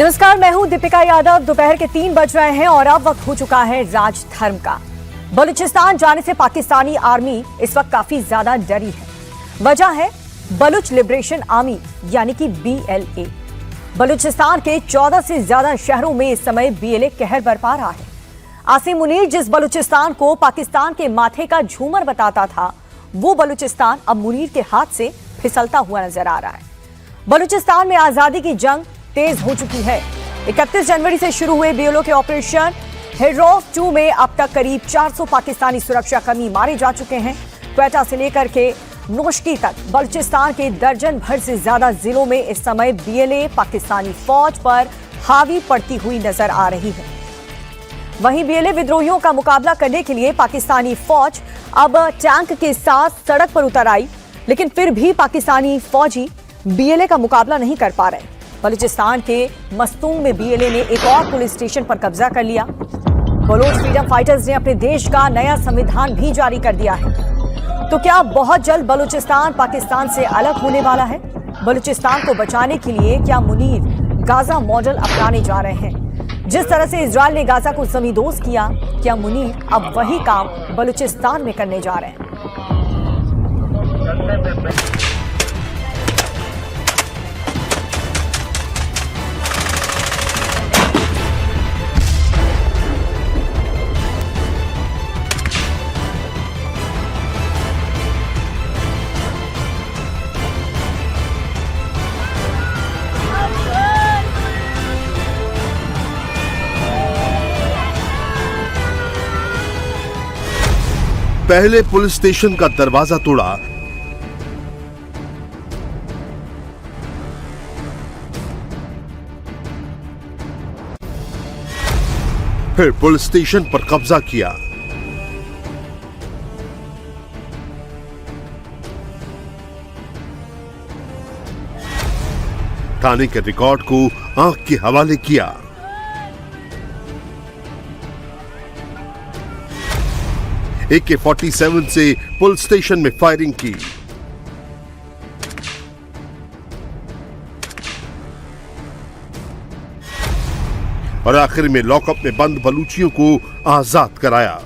नमस्कार, मैं हूं दीपिका यादव। दोपहर के 3 बज रहे हैं और अब वक्त हो चुका है राजधर्म का। बलूचिस्तान जाने से पाकिस्तानी आर्मी इस वक्त काफी ज्यादा डरी है। वजह है बलूच लिबरेशन आर्मी यानी कि BLA। बलूचिस्तान के 14 से ज्यादा शहरों में इस समय BLA कहर बरपा रहा है। आसिम मुनीर जिस बलूचिस्तान को पाकिस्तान के माथे का झूमर बताता था, वो बलूचिस्तान अब मुनीर के हाथ से फिसलता हुआ नजर आ रहा है। बलूचिस्तान में आजादी की जंग तेज हो चुकी है। 31 जनवरी से शुरू हुए BLO के ऑपरेशन हिरोफ 2 में अब तक करीब 400 पाकिस्तानी सुरक्षाकर्मी मारे जा चुके हैं। क्वेटा से लेकर के नोशकी तक बलूचिस्तान के दर्जन भर से ज्यादा जिलों में इस समय BLA पाकिस्तानी फौज पर हावी पड़ती हुई नजर आ रही है। वहीं BLA विद्रोहियों का मुकाबला करने के लिए पाकिस्तानी फौज अब टैंक के साथ सड़क पर उतर आई, लेकिन फिर भी पाकिस्तानी फौजी BLA का मुकाबला नहीं कर पा रहे। बलूचिस्तान के मस्तूंग में BLA ने एक और पुलिस स्टेशन पर कब्जा कर लिया। बलोच फ्रीडम फाइटर्स ने अपने देश का नया संविधान भी जारी कर दिया है। तो क्या बहुत जल्द बलूचिस्तान पाकिस्तान से अलग होने वाला है? बलूचिस्तान को बचाने के लिए क्या मुनीर गाजा मॉडल अपनाने जा रहे हैं? जिस तरह से इजराइल ने गाजा को जमींदोज किया, क्या मुनीर अब वही काम बलूचिस्तान में करने जा रहे हैं? पहले पुलिस स्टेशन का दरवाजा तोड़ा, फिर पुलिस स्टेशन पर कब्जा किया। थाने के रिकॉर्ड को आंख के हवाले किया। AK-47 से पुलिस स्टेशन में फायरिंग की। और आखिर में लॉकअप में बंद बलूचियों को आजाद कराया।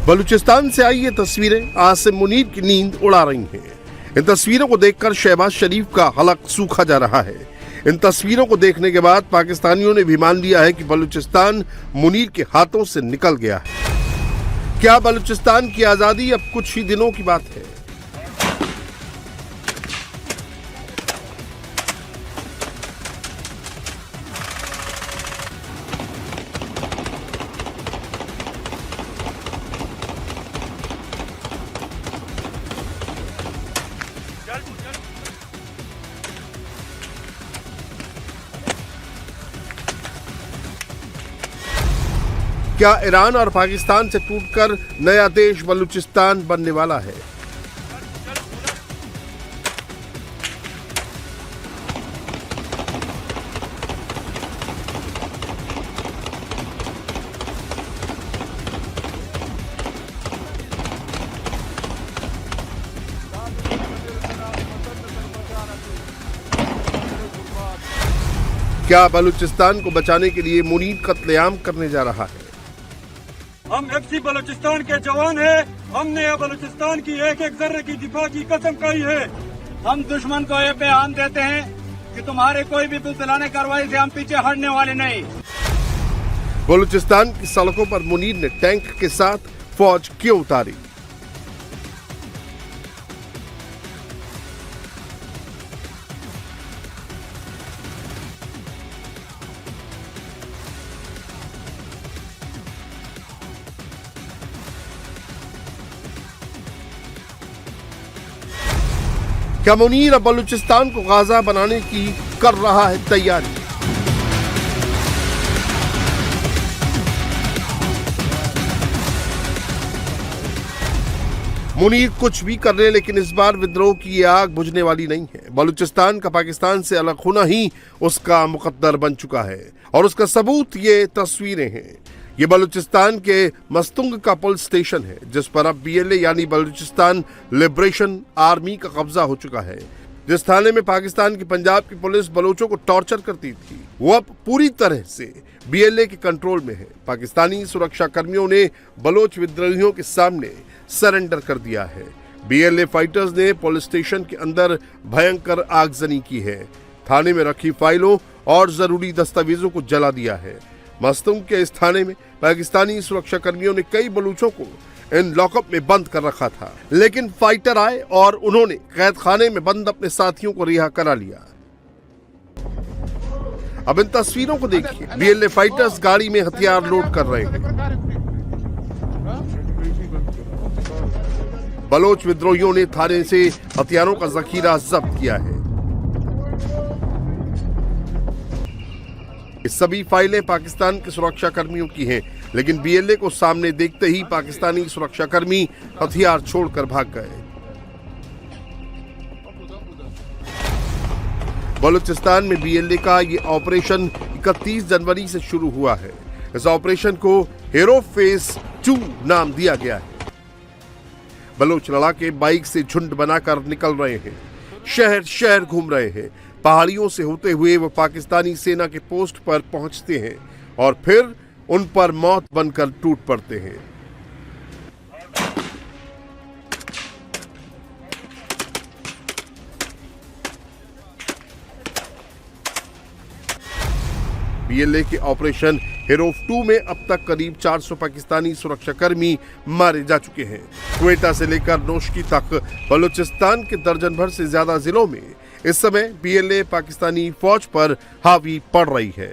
बलूचिस्तान से आई ये तस्वीरें आसिम मुनीर की नींद उड़ा रही हैं। इन तस्वीरों को देखकर शहबाज शरीफ का हलक सूखा जा रहा है। इन तस्वीरों को देखने के बाद पाकिस्तानियों ने भी मान लिया है कि बलूचिस्तान मुनीर के हाथों से निकल गया है। क्या बलूचिस्तान की आजादी अब कुछ ही दिनों की बात है? क्या ईरान और पाकिस्तान से टूटकर नया देश बलूचिस्तान बनने वाला है? क्या बलूचिस्तान को बचाने के लिए मुनीर कत्लेआम करने जा रहा है? हम FC बलूचिस्तान के जवान हैं। हमने बलूचिस्तान की एक एक जर्रे की दिफा की कसम खाई है। हम दुश्मन को ये पैगाम देते हैं कि तुम्हारे कोई भी बुलंदाने कार्रवाई से हम पीछे हटने वाले नहीं। बलूचिस्तान की सड़कों पर मुनीर ने टैंक के साथ फौज क्यों उतारी? क्या मुनीर अब बलूचिस्तान को गाजा बनाने की कर रहा है तैयारी? मुनीर कुछ भी कर ले, लेकिन इस बार विद्रोह की ये आग बुझने वाली नहीं है। बलूचिस्तान का पाकिस्तान से अलग होना ही उसका मुकद्दर बन चुका है और उसका सबूत ये तस्वीरें हैं। ये बलूचिस्तान के मस्तुंग का पुलिस स्टेशन है, जिस पर अब BLA यानी बलूचिस्तान लिबरेशन आर्मी का कब्जा हो चुका है। जिस थाने में पाकिस्तान की पंजाब की पुलिस बलोचों को टॉर्चर करती थी, वो अब पूरी तरह से BLA के कंट्रोल में है। पाकिस्तानी सुरक्षा कर्मियों ने बलोच विद्रोहियों के सामने सरेंडर कर दिया है। BLA फाइटर्स ने पुलिस स्टेशन के अंदर भयंकर आगजनी की है। थाने में रखी फाइलों और जरूरी दस्तावेजों को जला दिया है। मस्तुंग के इस थाने में पाकिस्तानी सुरक्षा कर्मियों ने कई बलूचों को इन लॉकअप में बंद कर रखा था, लेकिन फाइटर आए और उन्होंने कैद खाने में बंद अपने साथियों को रिहा करा लिया। अब इन तस्वीरों को देखिए। BLA फाइटर्स गाड़ी में हथियार लोड कर रहे हैं। बलोच विद्रोहियों ने थाने से हथियारों का जखीरा जब्त किया है। ये सभी फाइलें पाकिस्तान के सुरक्षा कर्मियों की हैं, लेकिन BLA को सामने देखते ही पाकिस्तानी सुरक्षा कर्मी हथियार छोड़कर भाग गए। बलूचिस्तान में BLA का ये ऑपरेशन 31 जनवरी से शुरू हुआ है। इस ऑपरेशन को हीरो फेस 2 नाम दिया गया है। बलोच लड़ाके बाइक से झुंड बनाकर निकल रहे हैं, शहर शहर घूम रहे हैं। पहाड़ियों से होते हुए वो पाकिस्तानी सेना के पोस्ट पर पहुंचते हैं और फिर उन पर मौत बनकर टूट पड़ते हैं। BLA के ऑपरेशन हीरो 2 में अब तक करीब 400 पाकिस्तानी सुरक्षाकर्मी मारे जा चुके हैं। क्वेटा से लेकर नोशकी तक बलूचिस्तान के दर्जन भर से ज्यादा जिलों में इस समय BLA पाकिस्तानी फौज पर हावी पड़ रही है।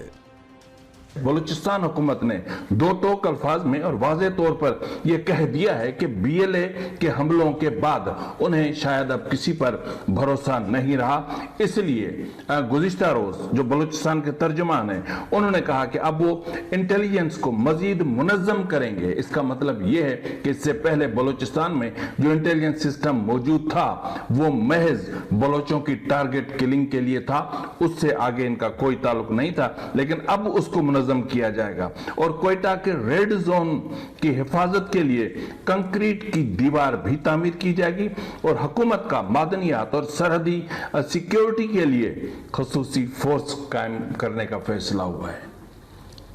बलूचिस्तान हुकूमत ने दो टोक अल्फाज में और वाज़े तौर पर यह कह दिया है कि BLA के हमलों के बाद उन्हें शायद अब किसी पर भरोसा नहीं रहा। इसलिए गुज़िश्ता रोज जो बलूचिस्तान के तर्जुमान हैं, उन्होंने कहा कि अब वो इंटेलिजेंस को मजीद मुनज़्ज़म करेंगे। इसका मतलब यह है कि इससे पहले बलूचिस्तान में जो इंटेलिजेंस सिस्टम मौजूद था वो महज बलोचों की टारगेट किलिंग के लिए था, उससे आगे इनका कोई ताल्लुक नहीं था। लेकिन अब उसको मुनज़्ज़म किया जाएगा और क्वेटा के रेड जोन की हिफाजत के लिए कंक्रीट की दीवार भी तामीर की जाएगी और हुकूमत का मादनियात और सरहदी सिक्योरिटी के लिए खसूसी फोर्स कायम करने का फैसला हुआ है।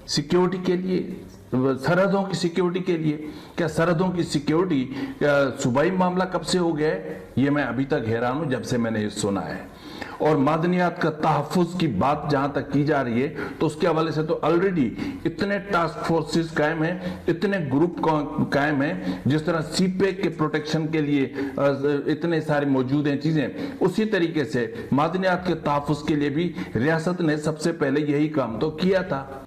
सिक्योरिटी के लिए, सरहदों की सिक्योरिटी के लिए। क्या सरहदों की सिक्योरिटी सूबाई मामला कब से हो गया है, ये मैं अभी तक हैरान हूं जब से मैंने ये सुना है। और मादनियात का तहफ़्फ़ुज़ की बात जहां तक की जा रही है तो उसके हवाले से तो ऑलरेडी इतने टास्क फोर्सेस कायम हैं, इतने ग्रुप कायम हैं, जिस तरह CPEC के प्रोटेक्शन के लिए इतने सारे मौजूद हैं चीजें, उसी तरीके से मादनियात के तहफ़्फ़ुज़ के लिए भी रियासत ने सबसे पहले यही काम तो किया था।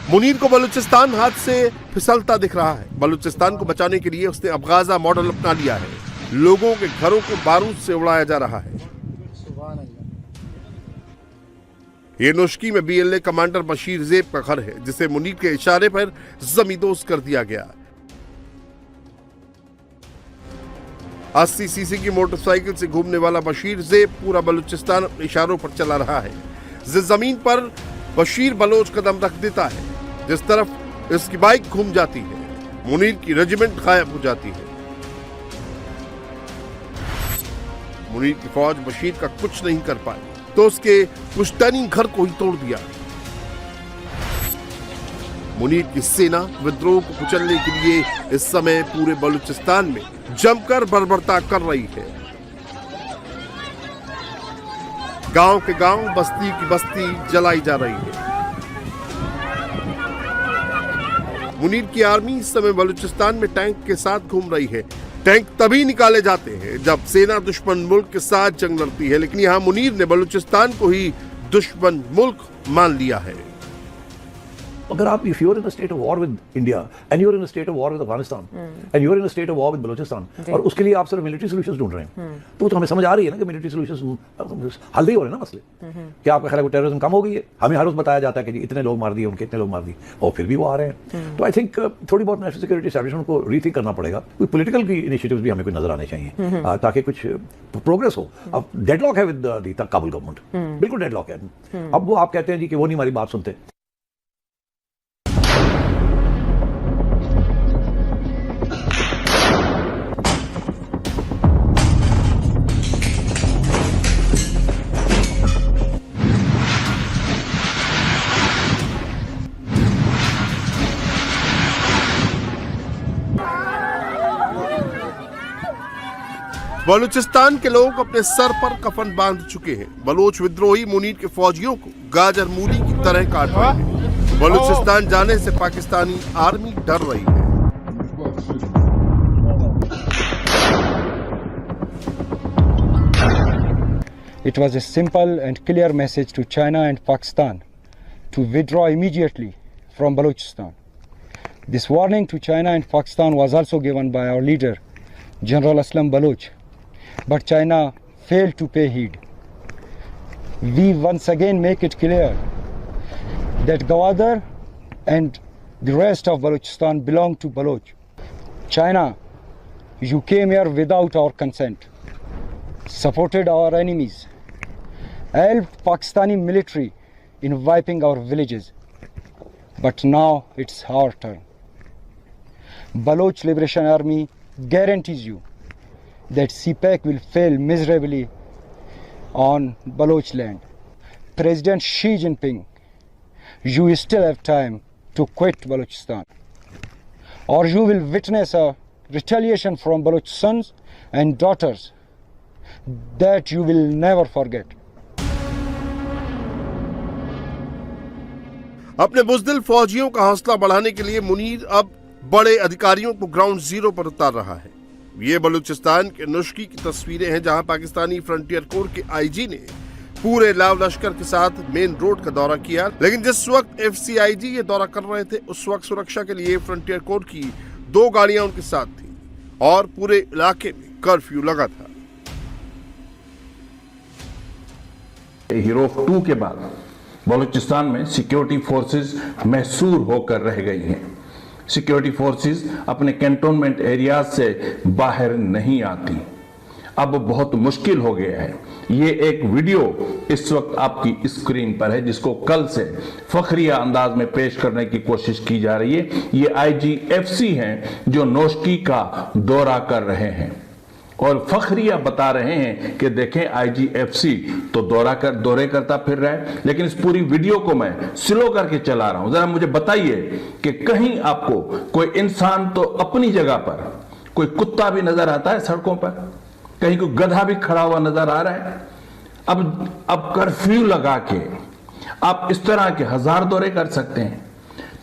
मुनीर को बलूचिस्तान हाथ से फिसलता दिख रहा है। बलूचिस्तान को बचाने के लिए उसने अब गाजा मॉडल अपना लिया है। लोगों के घरों को बारूद से उड़ाया जा रहा है। ये नोशकी में BLA कमांडर बशीर ज़ेब का घर है, जिसे मुनीर के इशारे पर जमींदोज कर दिया गया। 80 सीसी की मोटरसाइकिल से घूमने वाला बशीर ज़ेब पूरा बलूचिस्तान अपने इशारों पर चला रहा है। जिस जमीन पर बशीर बलोच कदम रख देता है, जिस तरफ इसकी बाइक घूम जाती है, मुनीर की रेजिमेंट गायब हो जाती है। मुनीर की फौज बशीर का कुछ नहीं कर पाई तो उसके पुश्तैनी घर को ही तोड़ दिया। मुनीर की सेना विद्रोह को कुचलने के लिए इस समय पूरे बलूचिस्तान में जमकर बर्बरता कर रही है। गांव के गांव, बस्ती की बस्ती जलाई जा रही है। मुनीर की आर्मी इस समय बलूचिस्तान में टैंक के साथ घूम रही है। टैंक तभी निकाले जाते हैं जब सेना दुश्मन मुल्क के साथ जंग लड़ती है, लेकिन यहां मुनीर ने बलूचिस्तान को ही दुश्मन मुल्क मान लिया है। अगर आप if you're in a state of war with India and you're in a state of war with Afghanistan and you're in a state of war with Balochistan और उसके लिए आप सिर्फ मिलिट्री सॉल्यूशंस ढूंढ रहे हैं, तो हमें समझ आ रही है ना कि मिलिट्री सॉल्यूशंस हल नहीं हो रहे ना मसले। क्या आपका ख्याल है टेररिज्म कम हो गई है? हमें हर रोज बताया जाता है कि जी इतने लोग मार दिए, उनके इतने लोग मार दिए, और फिर भी वो आ रहे हैं। तो आई थिंक थोड़ी बहुत नेशनल सिक्योरिटी एस्टैब्लिशमेंट को रीथिंक करना पड़ेगा। कोई पॉलिटिकल की इनिशिएटिव्स भी हमें कोई नजर आने चाहिए ताकि कुछ प्रोग्रेस हो। अब डेडलॉक है विद द काबुल गवर्नमेंट, बिल्कुल डेडलॉक है। अब वो आप कहते हैं जी कि वो नहीं हमारी बात सुनते। बलूचिस्तान के लोग अपने सर पर कफन बांध चुके हैं। बलोच विद्रोही मुनीर के फौजियों को गाजर मूली की तरह काट रहे हैं। बलूचिस्तान जाने से पाकिस्तानी आर्मी डर रही है। It was a simple and clear message to China and Pakistan to withdraw immediately from Balochistan. This warning to China and Pakistan was also given by our leader, General Aslam Baloch, but China failed to pay heed. We once again make it clear that Gwadar and the rest of Balochistan belong to Baloch. China, you came here without our consent, supported our enemies, helped Pakistani military in wiping our villages, but now it's our turn. Baloch Liberation Army guarantees you that CPAC will fail miserably on Baloch land. President Xi Jinping, you still have time to quit Balochistan, or you will witness a retaliation from Baloch sons and daughters that you will never forget. अपने बुज़दिल फौजियों का हौसला बढ़ाने के लिए मुनीर अब बड़े अधिकारियों को ग्राउंड जीरो पर उतार रहा है। ये बलूचिस्तान के नुश्की की तस्वीरें हैं, जहां पाकिस्तानी फ्रंटियर कोर के आईजी ने पूरे लाव लश्कर के साथ मेन रोड का दौरा किया। लेकिन जिस वक्त एफसीआईजी ये दौरा कर रहे थे, उस वक्त सुरक्षा के लिए फ्रंटियर कोर की 2 गाड़ियां उनके साथ थी और पूरे इलाके में कर्फ्यू लगा था। हीरोफ 2 के बाद बलूचिस्तान में सिक्योरिटी फोर्सेस महसूर होकर रह गई हैं। सिक्योरिटी फोर्सेस अपने कैंटोनमेंट एरियाज से बाहर नहीं आती। अब बहुत मुश्किल हो गया है। ये एक वीडियो इस वक्त आपकी स्क्रीन पर है, जिसको कल से फखरिया अंदाज में पेश करने की कोशिश की जा रही है। ये आईजीएफसी हैं जो नोशकी का दौरा कर रहे हैं और फखरिया बता रहे हैं कि देखें आईजीएफसी तो दौरे करता फिर रहा है। लेकिन इस पूरी वीडियो को मैं स्लो करके चला रहा हूं। जरा मुझे बताइए कि कहीं आपको कोई इंसान तो अपनी जगह पर, कोई कुत्ता भी नजर आता है सड़कों पर, कहीं कोई गधा भी खड़ा हुआ नजर आ रहा है? अब कर्फ्यू लगा के आप इस तरह के 1000 दौरे कर सकते हैं।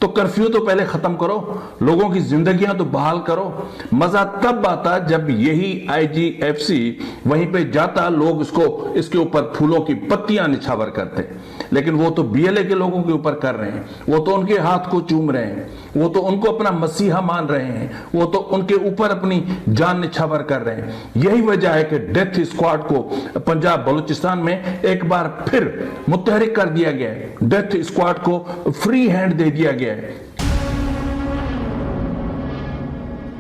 तो कर्फ्यू तो पहले खत्म करो, लोगों की जिंदगियां तो बहाल करो। मजा तब आता जब यही आईजीएफसी वहीं पे जाता, लोग इसके ऊपर फूलों की पत्तियां निछावर करते। लेकिन वो तो बीएलए के लोगों के ऊपर कर रहे हैं, वो तो उनके हाथ को चूम रहे हैं, वो तो उनको अपना मसीहा मान रहे हैं, वो तो उनके ऊपर अपनी जान निछावर कर रहे हैं। यही वजह है कि डेथ स्क्वाड को पंजाब बलूचिस्तान में एक बार फिर मुतहरिक कर दिया गया है। डेथ स्क्वाड को फ्री हैंड दे दिया गया है।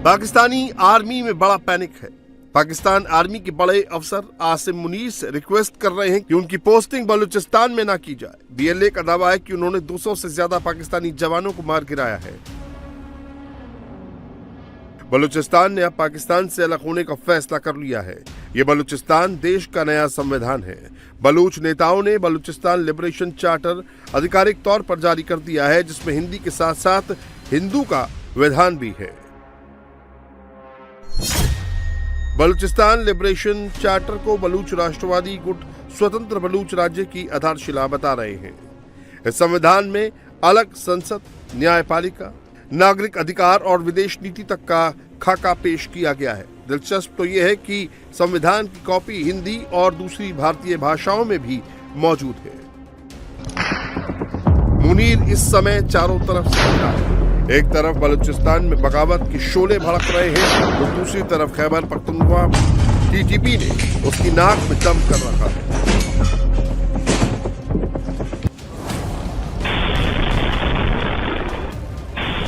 पाकिस्तानी आर्मी में बड़ा पैनिक है। पाकिस्तान आर्मी के बड़े अफसर आसिम मुनीर से रिक्वेस्ट कर रहे हैं कि उनकी पोस्टिंग बलूचिस्तान में ना की जाए। बीएलए का दावा है कि उन्होंने 200 से ज्यादा पाकिस्तानी जवानों को मार गिराया है। बलूचिस्तान ने अब पाकिस्तान से अलग होने का फैसला कर लिया है। ये बलूचिस्तान देश का नया संविधान है। बलूच नेताओं ने बलूचिस्तान लिबरेशन चार्टर आधिकारिक तौर पर जारी कर दिया है, जिसमें हिंदी के साथ साथ हिंदू का विधान भी है। बलूचिस्तान लिबरेशन चार्टर को बलूच राष्ट्रवादी गुट स्वतंत्र बलूच राज्य की आधारशिला बता रहे हैं। इस संविधान में अलग संसद, न्यायपालिका, नागरिक अधिकार और विदेश नीति तक का खाका पेश किया गया है। दिलचस्प तो यह है कि संविधान की कॉपी हिंदी और दूसरी भारतीय भाषाओं में भी मौजूद है। मुनीर इस समय चारों तरफ से घिरा है। एक तरफ बलूचिस्तान में बगावत के शोले भड़क रहे हैं, तो दूसरी तरफ खैबर पख्तूनख्वा टीटीपी ने उसकी नाक में दम कर रखा है।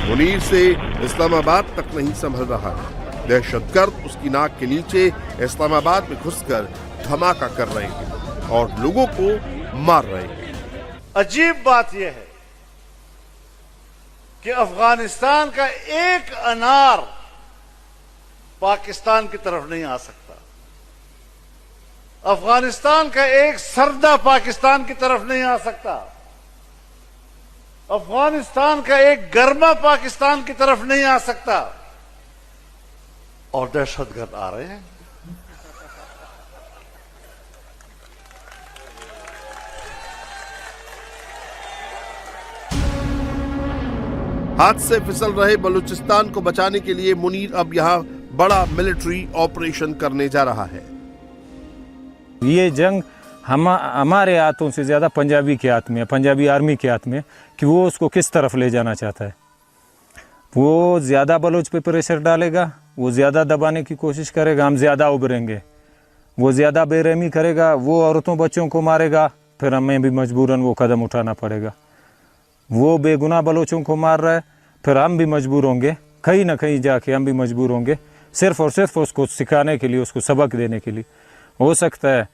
मुनीर से इस्लामाबाद तक नहीं संभल रहा है। दहशतगर्द उसकी नाक के नीचे इस्लामाबाद में घुसकर धमाका कर रहे हैं और लोगों को मार रहे हैं। अजीब बात यह है कि अफगानिस्तान का एक अनार पाकिस्तान की तरफ नहीं आ सकता। अफगानिस्तान का एक सरदा पाकिस्तान की तरफ नहीं आ सकता। अफगानिस्तान का एक गर्मा पाकिस्तान की तरफ नहीं आ सकता। और दहशतगर्द आ रहे हैं। हाथ से फिसल रहे बलूचिस्तान को बचाने के लिए मुनीर अब यहाँ बड़ा मिलिट्री ऑपरेशन करने जा रहा है। ये जंग हमारे हाथों से ज़्यादा पंजाबी के हाथ में, पंजाबी आर्मी के हाथ में, कि वो उसको किस तरफ ले जाना चाहता है। वो ज़्यादा बलोच पे प्रेशर डालेगा, वो ज़्यादा दबाने की कोशिश करेगा, हम ज़्यादा उभरेंगे। वो ज़्यादा बेरहमी करेगा, वो औरतों बच्चों को मारेगा, फिर हमें भी मजबूरन वो कदम उठाना पड़ेगा। वो बेगुनाह बलोचों को मार रहा है, फिर हम भी मजबूर होंगे, कहीं ना कहीं जाके हम भी मजबूर होंगे, सिर्फ और सिर्फ उसको सिखाने के लिए, उसको सबक देने के लिए। हो सकता है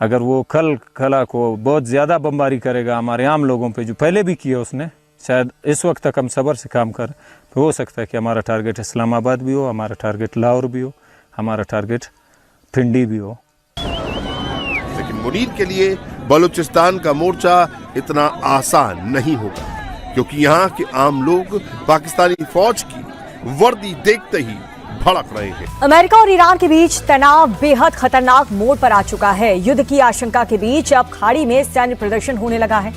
अगर वो कल खला को बहुत ज़्यादा बमबारी करेगा हमारे आम लोगों पे, जो पहले भी किया उसने, शायद इस वक्त तक हम सब्र से काम कर, तो हो सकता है कि हमारा टारगेट इस्लामाबाद भी हो, हमारा टारगेट लाहौर भी हो, हमारा टारगेट पिंडी भी हो। लेकिन मुनीर के लिए बलूचिस्तान का मोर्चा इतना आसान नहीं होगा, क्योंकि यहाँ के आम लोग पाकिस्तानी फौज की वर्दी देखते ही भड़क रहे हैं। अमेरिका और ईरान के बीच तनाव बेहद खतरनाक मोड़ पर आ चुका है। युद्ध की आशंका के बीच अब खाड़ी में सैन्य प्रदर्शन होने लगा है।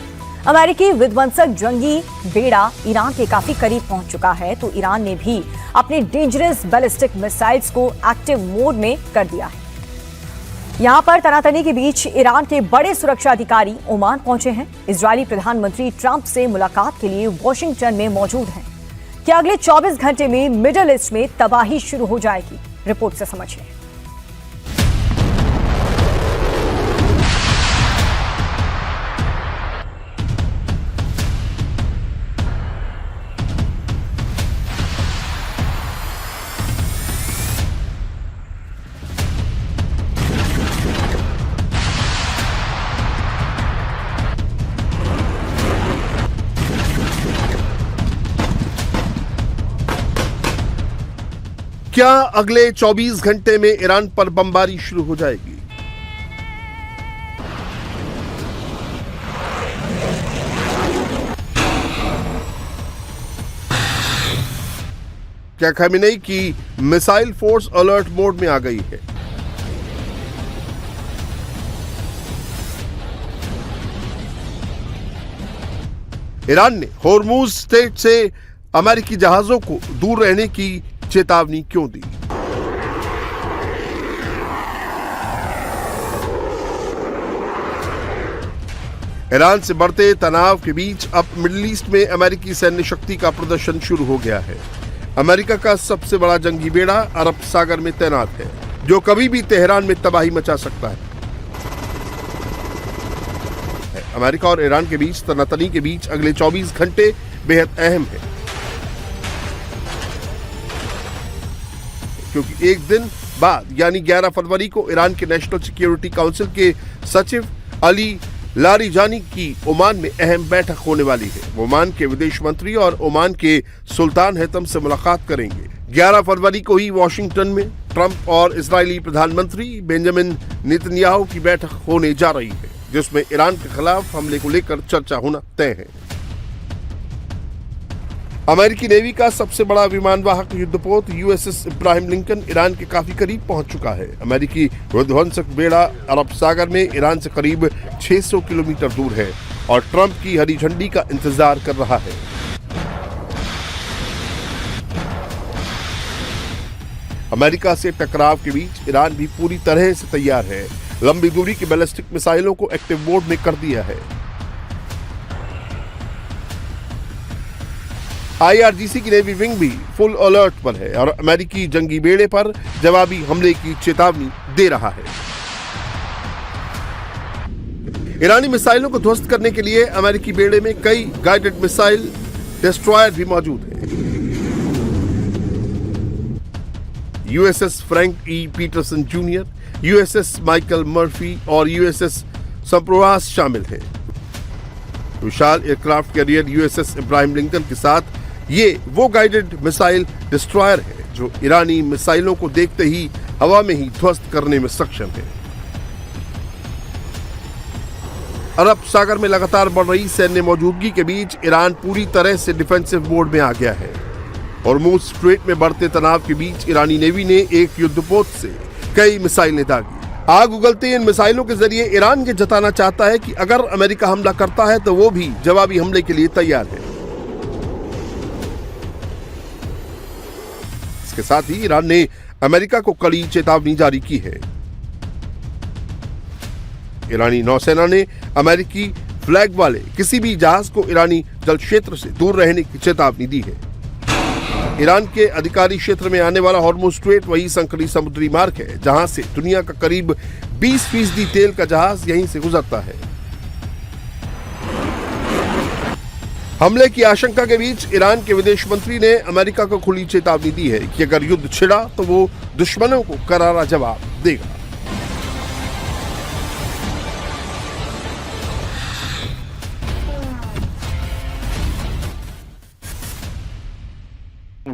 अमेरिकी विध्वंसक जंगी बेड़ा ईरान के काफी करीब पहुंच चुका है, तो ईरान ने भी अपने डेंजरस बैलिस्टिक मिसाइल्स को एक्टिव मोड में कर दिया है। यहां पर तनातनी के बीच ईरान के बड़े सुरक्षा अधिकारी ओमान पहुंचे हैं। इजरायली प्रधानमंत्री ट्रंप से मुलाकात के लिए वॉशिंगटन में मौजूद हैं। क्या अगले 24 घंटे में मिडिल ईस्ट में तबाही शुरू हो जाएगी? रिपोर्ट से समझिए। क्या अगले 24 घंटे में ईरान पर बमबारी शुरू हो जाएगी? क्या खमेनेई की मिसाइल फोर्स अलर्ट मोड में आ गई है? ईरान ने होर्मुज स्ट्रेट से अमेरिकी जहाजों को दूर रहने की चेतावनी क्यों दी? ईरान से बढ़ते तनाव के बीच अब मिडिल ईस्ट में अमेरिकी सैन्य शक्ति का प्रदर्शन शुरू हो गया है। अमेरिका का सबसे बड़ा जंगी बेड़ा अरब सागर में तैनात है, जो कभी भी तेहरान में तबाही मचा सकता है। अमेरिका और ईरान के बीच तनातनी के बीच अगले 24 घंटे बेहद अहम है, क्योंकि एक दिन बाद यानी 11 फरवरी को ईरान के नेशनल सिक्योरिटी काउंसिल के सचिव अली लारिजानी की ओमान में अहम बैठक होने वाली है। वो ओमान के विदेश मंत्री और ओमान के सुल्तान हैतम से मुलाकात करेंगे। 11 फरवरी को ही वॉशिंगटन में ट्रंप और इजरायली प्रधानमंत्री बेंजामिन नेतन्याहू की बैठक होने जा रही है, जिसमें ईरान के खिलाफ हमले को लेकर चर्चा होना तय है। अमेरिकी नेवी का सबसे बड़ा विमानवाहक युद्धपोत यूएसएस इब्राहिम लिंकन ईरान के काफी करीब पहुंच चुका है। अमेरिकी विध्वंसक बेड़ा अरब सागर में ईरान से करीब 600 किलोमीटर दूर है और ट्रंप की हरी झंडी का इंतजार कर रहा है। अमेरिका से टकराव के बीच ईरान भी पूरी तरह से तैयार है। लंबी दूरी की बैलिस्टिक मिसाइलों को एक्टिव मोड में कर दिया है। आईआरजीसी की नेवी विंग भी फुल अलर्ट पर है और अमेरिकी जंगी बेड़े पर जवाबी हमले की चेतावनी दे रहा है। ईरानी मिसाइलों को ध्वस्त करने के लिए अमेरिकी बेड़े में कई गाइडेड मिसाइल डिस्ट्रॉयर भी मौजूद है। USS Frank E Peterson junior, USS Michael Murphy और यूएसएस संप्रोवास शामिल हैं। विशाल aircraft carrier USS Ibrahim Lincoln के साथ ये वो गाइडेड मिसाइल डिस्ट्रॉयर है जो ईरानी मिसाइलों को देखते ही हवा में ही ध्वस्त करने में सक्षम है। अरब सागर में लगातार बढ़ रही सैन्य मौजूदगी के बीच ईरान पूरी तरह से डिफेंसिव मोड में आ गया है। होर्मुज स्ट्रेट में बढ़ते तनाव के बीच ईरानी नेवी ने एक युद्धपोत से कई मिसाइलें दागी। आग उगलते इन मिसाइलों के जरिए ईरान ये जताना चाहता है कि अगर अमेरिका हमला करता है तो वो भी जवाबी हमले के लिए तैयार है। इसके साथ ही ईरान ने अमेरिका को कड़ी चेतावनी जारी की है। ईरानी नौसेना ने अमेरिकी फ्लैग वाले किसी भी जहाज को ईरानी जल क्षेत्र से दूर रहने की चेतावनी दी है। ईरान के अधिकारी क्षेत्र में आने वाला हॉर्मुज़ स्ट्रेट वही संकरी समुद्री मार्ग है जहां से दुनिया का करीब 20% तेल का जहाज यहीं से गुजरता है। हमले की आशंका के बीच ईरान के विदेश मंत्री ने अमेरिका को खुली चेतावनी दी है कि अगर युद्ध छिड़ा तो वो दुश्मनों को करारा जवाब देगा।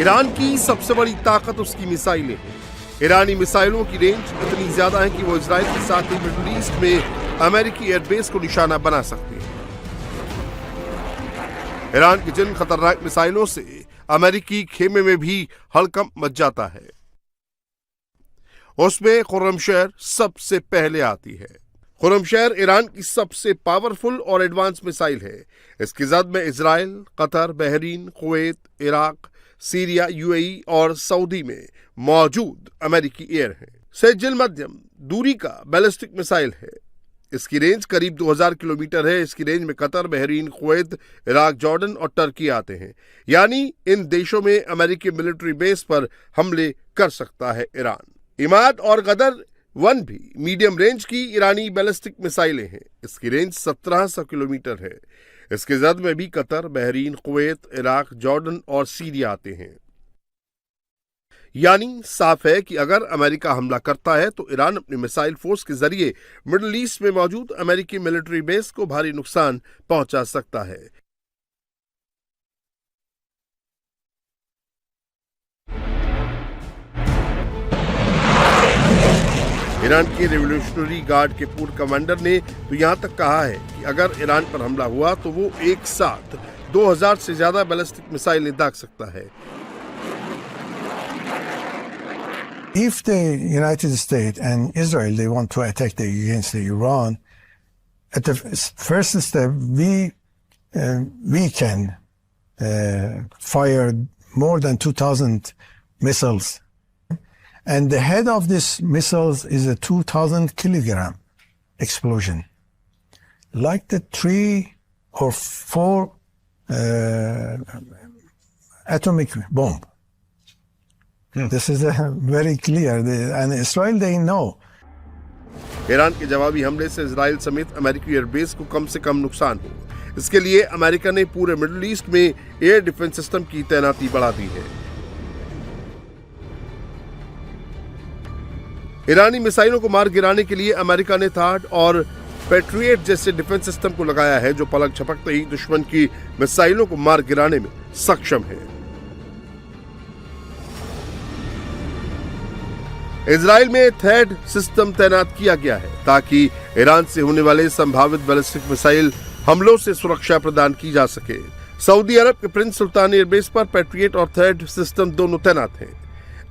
ईरान की सबसे बड़ी ताकत उसकी मिसाइलें हैं। ईरानी मिसाइलों की रेंज इतनी ज्यादा है कि वो इजराइल के साथ ही मिडिल ईस्ट में अमेरिकी एयरबेस को निशाना बना सकते हैं। ईरान की जिन खतरनाक मिसाइलों से अमेरिकी खेमे में भी हड़कंप मच जाता है उसमें खुर्रमशहर सबसे पहले आती है। खुर्रमशहर ईरान की सबसे पावरफुल और एडवांस मिसाइल है। इसकी जद में Israel, Qatar, Bahrain, Kuwait, Iraq, Syria, UAE और सऊदी में मौजूद अमेरिकी एयर है। सेजिल मध्यम दूरी का बैलिस्टिक मिसाइल है। इसकी रेंज करीब 2000 किलोमीटर है। इसकी रेंज में Qatar, Bahrain, Kuwait, Iraq, Jordan और टर्की आते हैं। यानी इन देशों में अमेरिकी मिलिट्री बेस पर हमले कर सकता है ईरान। इमाद और गदर 1 भी मीडियम रेंज की ईरानी बैलिस्टिक मिसाइलें हैं। इसकी रेंज 1700 किलोमीटर है। इसके जद में भी Qatar, Bahrain, Kuwait, Iraq, Jordan और सीरिया आते हैं। यानी साफ है कि अगर अमेरिका हमला करता है तो ईरान अपनी मिसाइल फोर्स के जरिए मिडिल ईस्ट में मौजूद अमेरिकी मिलिट्री बेस को भारी नुकसान पहुंचा सकता है। ईरान के रेवोल्यूशनरी गार्ड के पूर्व कमांडर ने तो यहां तक कहा है कि अगर ईरान पर हमला हुआ तो वो एक साथ 2000 से ज्यादा बैलिस्टिक मिसाइलें दाग सकता है। If the United States and Israel they want to attack against Iran, at the first step we can fire more than 2000 missiles. And the head of this missiles is a 2000 kilogram explosion, like the 3 or 4 atomic bomb. This is very clear, and Israel they know. Iran के जवाबी हमले से Israel समेत अमेरिकी airbase को कम से कम नुकसान हो, इसके लिए अमेरिका ने पूरे मिडिल ईस्ट में एयर डिफेंस सिस्टम की तैनाती बढ़ा दी है। ईरानी मिसाइलों को मार गिराने के लिए अमेरिका ने थाड और पैट्रियट जैसे डिफेंस सिस्टम को लगाया है जो पलक झपकते ही दुश्मन की मिसाइलों को मार गिराने में सक्षम है। इजराइल में थैड सिस्टम तैनात किया गया है ताकि ईरान से होने वाले संभावित बैलिस्टिक मिसाइल हमलों से सुरक्षा प्रदान की जा सके। सऊदी अरब के प्रिंस सुल्तान एयरबेस पर पैट्रियट और थैड सिस्टम दोनों तैनात हैं।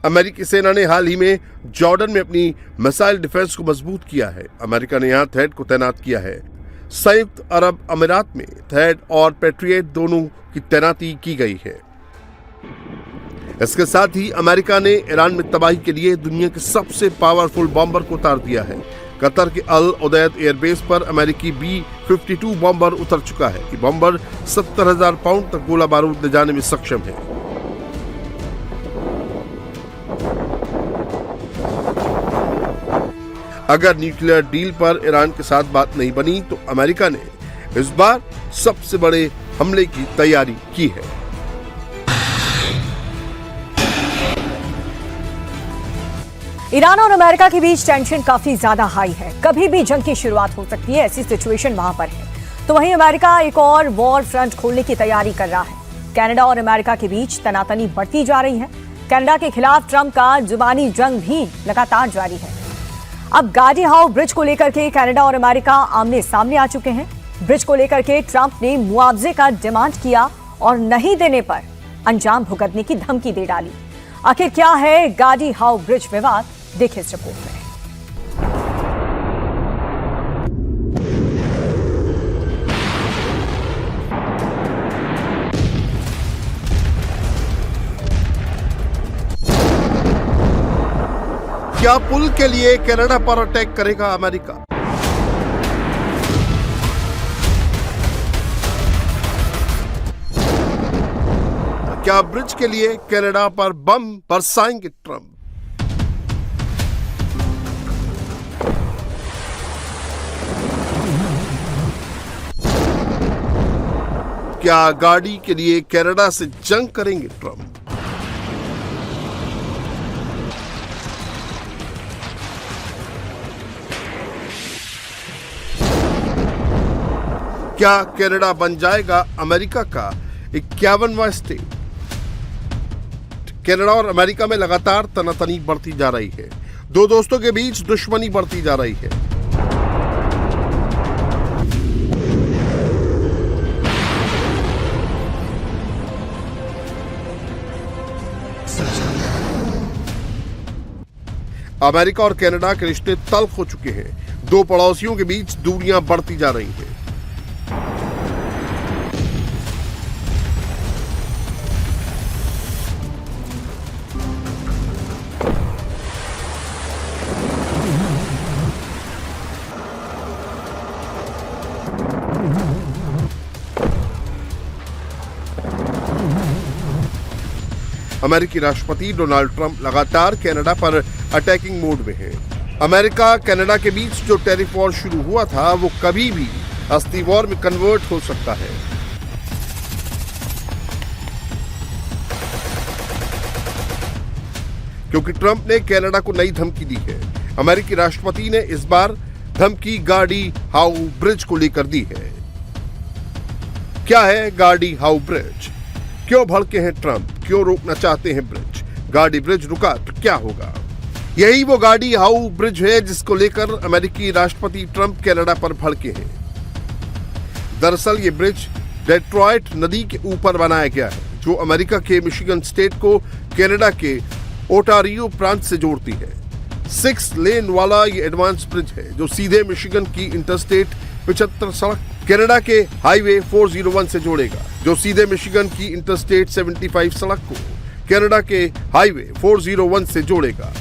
अमेरिकी सेना ने हाल ही में जॉर्डन में अपनी मिसाइल डिफेंस को मजबूत किया है। अमेरिका ने यहां थैड को तैनात किया है। संयुक्त अरब अमीरात में थैड और पैट्रियट दोनों की तैनाती की गई है। इसके साथ ही अमेरिका ने ईरान में तबाही के लिए दुनिया के सबसे पावरफुल बॉम्बर को उतार दिया है। कतर के अल उदैद एयरबेस पर अमेरिकी B-52 बॉम्बर उतर चुका है। ये बॉम्बर 70,000 पाउंड तक गोला बारूद ले जाने में सक्षम है। अगर न्यूक्लियर डील पर ईरान के साथ बात नहीं बनी तो अमेरिका ने इस बार सबसे बड़े हमले की तैयारी की है। ईरान और अमेरिका के बीच टेंशन काफी ज्यादा हाई है। कभी भी जंग की शुरुआत हो सकती है, ऐसी सिचुएशन वहां पर है। तो वहीं अमेरिका एक और वॉर फ्रंट खोलने की तैयारी कर रहा है। कनाडा और अमेरिका के बीच तनातनी बढ़ती जा रही है। कनाडा के खिलाफ ट्रंप का जुबानी जंग भी लगातार जारी है। अब गार्डी हाउ ब्रिज को लेकर के कनाडा और अमेरिका आमने सामने आ चुके हैं। ब्रिज को लेकर के ट्रंप ने मुआवजे का डिमांड किया और नहीं देने पर अंजाम भुगतने की धमकी दे डाली। आखिर क्या है गार्डी हाउ ब्रिज विवाद, देखिए इस रिपोर्ट में। क्या पुल के लिए कनाडा पर अटैक करेगा अमेरिका? क्या ब्रिज के लिए कनाडा पर बम बरसाएंगे ट्रंप? क्या गाड़ी के लिए कनाडा से जंग करेंगे ट्रंप? क्या कनाडा बन जाएगा अमेरिका का 51वां स्टेट? कनाडा और अमेरिका में लगातार तनातनी बढ़ती जा रही है। दो दोस्तों के बीच दुश्मनी बढ़ती जा रही है। अमेरिका और कनाडा के रिश्ते तल्ख हो चुके हैं। दो पड़ोसियों के बीच दूरियां बढ़ती जा रही हैं। अमेरिकी राष्ट्रपति डोनाल्ड ट्रंप लगातार कनाडा पर अटैकिंग मोड में हैं। अमेरिका कनाडा के बीच जो टैरिफ वॉर शुरू हुआ था वो कभी भी अस्थि वॉर में कन्वर्ट हो सकता है। क्योंकि ट्रंप ने कनाडा को नई धमकी दी है। अमेरिकी राष्ट्रपति ने इस बार धमकी गार्डी हाउ ब्रिज को लेकर दी है। क्या है गार्डी हाउ ब्रिज? क्यों भड़के हैं ट्रंप? क्यों रोकना चाहते हैं ब्रिज? गार्डी ब्रिज रुका तो क्या होगा? यही वो गार्डी हाउ ब्रिज है जिसको लेकर अमेरिकी राष्ट्रपति ट्रंप कनाडा पर भड़के हैं। दरअसल ये ब्रिज डेट्रॉयट नदी के ऊपर बनाया गया है, जो अमेरिका के मिशिगन स्टेट को कनाडा के ओटारियो प्रांत से जोड़ती है। 6 लेन वाला ये एडवांस ब्रिज है जो सीधे मिशिगन की इंटरस्टेट 75 सड़क कनाडा के हाईवे 401 से जोड़ेगा, जो सीधे मिशिगन की इंटरस्टेट 75 सड़क को कनाडा के हाईवे 401 से जोड़ेगा।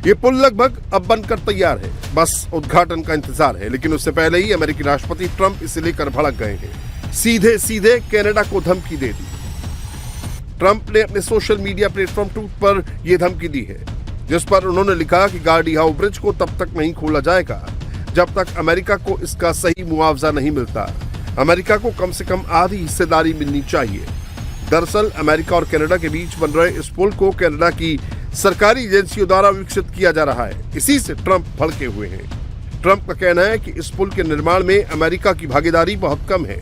ये पुल लगभग अब बनकर तैयार है, बस उद्घाटन का इंतजार है। लेकिन उससे पहले ही अमेरिकी राष्ट्रपति ट्रंप इसे लेकर भड़क गए हैं। सीधे सीधे कनाडा को धमकी दे दी। ट्रंप ने अपने सोशल मीडिया प्लेटफॉर्म ट्रूथ पर यह धमकी दी है, जिस पर उन्होंने लिखा कि गार्डी हाउ ब्रिज को तब तक नहीं खोला जाएगा जब तक अमेरिका को इसका सही मुआवजा नहीं मिलता। अमेरिका को कम से कम आधी हिस्सेदारी मिलनी चाहिए। दरअसल अमेरिका और कनाडा के बीच बन रहे इस पुल को कनाडा की सरकारी एजेंसियों द्वारा विकसित किया जा रहा है। इसी से ट्रंप भड़के हुए हैं। ट्रंप का कहना है कि इस पुल के निर्माण में अमेरिका की भागीदारी बहुत कम है।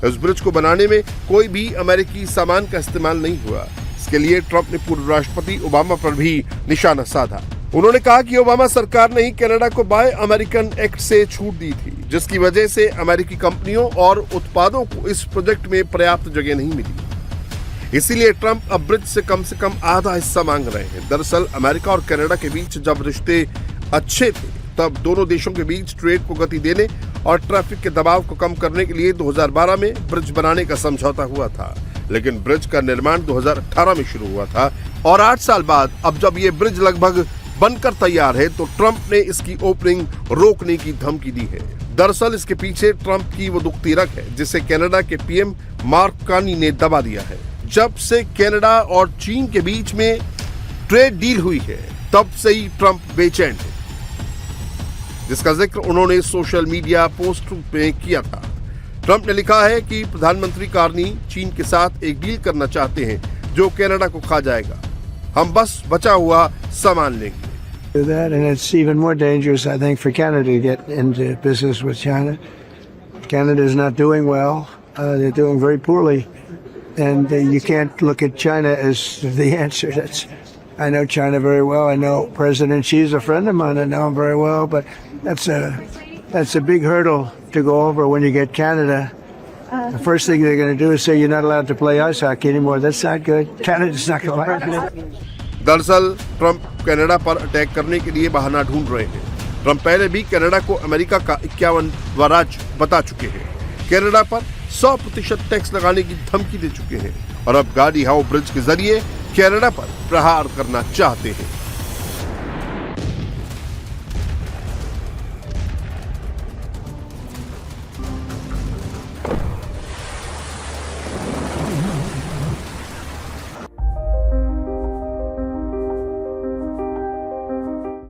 इस ब्रिज को बनाने में कोई भी अमेरिकी सामान का इस्तेमाल नहीं हुआ। इसके लिए ट्रंप ने पूर्व राष्ट्रपति ओबामा पर भी निशाना साधा। उन्होंने कहा कि ओबामा सरकार ने ही कनाडा को बाय अमेरिकन एक्ट से छूट दी थी, जिसकी वजह से अमेरिकी कंपनियों और उत्पादों को इस प्रोजेक्ट में पर्याप्त जगह नहीं मिली। इसीलिए ट्रंप अब ब्रिज से कम आधा हिस्सा मांग रहे हैं। दरअसल अमेरिका और कनाडा के बीच जब रिश्ते अच्छे थे, तब दोनों देशों के बीच ट्रेड को गति देने और ट्रैफिक के दबाव को कम करने के लिए 2012 में ब्रिज बनाने का समझौता हुआ था। लेकिन ब्रिज का निर्माण 2018 में शुरू हुआ था और 8 साल बाद अब जब ये ब्रिज लगभग बनकर तैयार है तो ट्रंप ने इसकी ओपनिंग रोकने की धमकी दी है। दरअसल इसके पीछे ट्रंप की वो दुखती रग है जिसे कनाडा के पीएम मार्क कार्नी ने दबा दिया है। जब से कनाडा और चीन के बीच में ट्रेड डील हुई है, तब से ही ट्रंप बेचैन है, जिसका जिक्र उन्होंने सोशल मीडिया पोस्ट में किया था। ट्रंप ने लिखा है कि प्रधानमंत्री कार्नी चीन के साथ एक डील करना चाहते हैं जो कनाडा को खा जाएगा। हम बस बचा हुआ सामान लेंगे। That, and it's even more dangerous, I think, for Canada to get into business with China. Canada is not doing well. They're doing very poorly. And you can't look at China as the answer. I know China very well. I know President Xi's a friend of mine. I know him very well. But that's a big hurdle to go over when you get Canada. The first thing they're going to do is say you're not allowed to play ice hockey anymore. That's not good. Canada's not going to like it. दरअसल Trump Canada पर attack करने के लिए बहाना ढूंढ रहे हैं। Trump पहले भी कनाडा को अमेरिका का 51वां राज्य बता चुके हैं। कनाडा पर 100% टैक्स लगाने की धमकी दे चुके हैं और अब गार्डी हाउ ब्रिज के जरिए कनाडा पर प्रहार करना चाहते हैं।